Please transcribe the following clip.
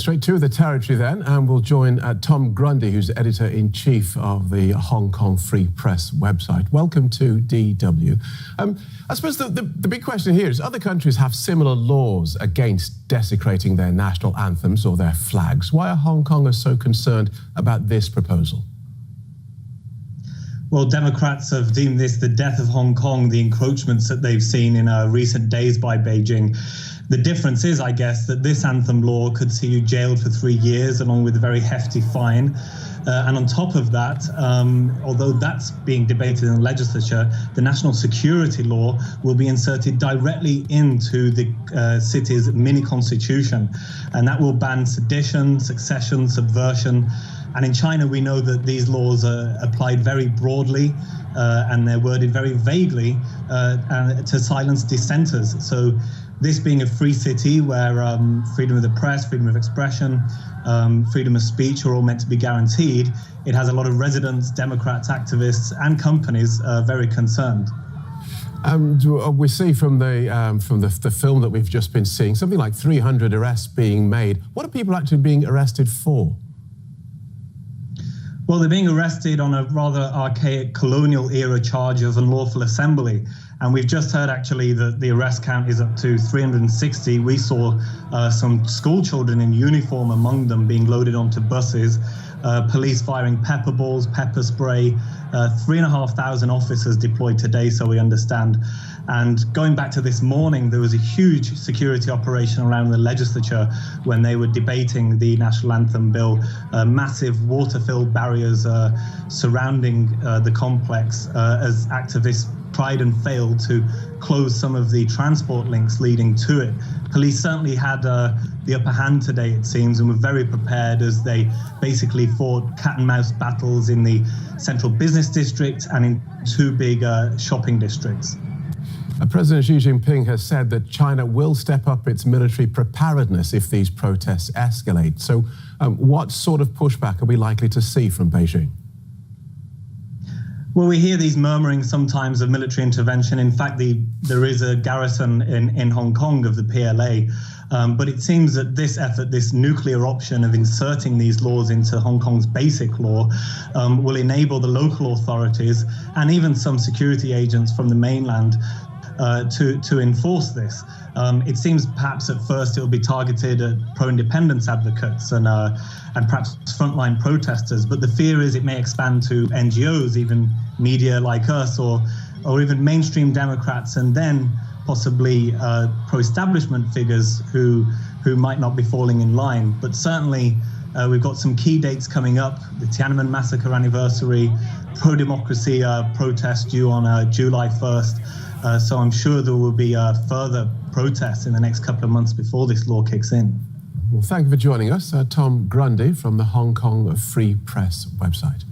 Straight to the territory then, and we'll join Tom Grundy, who's editor-in-chief of the Hong Kong Free Press website. Welcome to DW. I suppose the big question here is, other countries have similar laws against desecrating their national anthems or their flags. Why are Hong Kongers so concerned about this proposal? Well, Democrats have deemed this the death of Hong Kong, the encroachments that they've seen in recent days by Beijing. The difference is, I guess, that this anthem law could see you jailed for 3 years, along with a very hefty fine. And on top of that, although that's being debated in the legislature, the national security law will be inserted directly into the city's mini-constitution. And that will ban sedition, secession, subversion. And in China, we know that these laws are applied very broadly and they're worded very vaguely to silence dissenters. So this being a free city where freedom of the press, freedom of expression, freedom of speech are all meant to be guaranteed, it has a lot of residents, Democrats, activists and companies very concerned. We see from the film that we've just been seeing, something like 300 arrests being made. What are people actually being arrested for? Well, they're being arrested on a rather archaic colonial-era charge of unlawful assembly. And we've just heard, actually, that the arrest count is up to 360. We saw some school children in uniform among them being loaded onto buses, police firing pepper balls, pepper spray, 3,500 officers deployed today, so we understand. And going back to this morning, there was a huge security operation around the legislature when they were debating the national anthem bill. Massive water-filled barriers surrounding the complex as activists tried and failed to close some of the transport links leading to it. Police certainly had the upper hand today, it seems, and were very prepared as they basically fought cat and mouse battles in the central business district and in two big shopping districts. President Xi Jinping has said that China will step up its military preparedness if these protests escalate. So what sort of pushback are we likely to see from Beijing? Well, we hear these murmurings sometimes of military intervention. In fact, there is a garrison in Hong Kong of the PLA. But it seems that this effort, this nuclear option of inserting these laws into Hong Kong's basic law, will enable the local authorities and even some security agents from the mainland to enforce this. It seems perhaps at first it will be targeted at pro-independence advocates and perhaps frontline protesters, but the fear is it may expand to NGOs, even media like us, or even mainstream Democrats, and then possibly pro-establishment figures who might not be falling in line. But certainly we've got some key dates coming up: the Tiananmen massacre anniversary, pro-democracy protest due on July 1st. So I'm sure there will be further protests in the next couple of months before this law kicks in. Well, thank you for joining us, Tom Grundy from the Hong Kong Free Press website.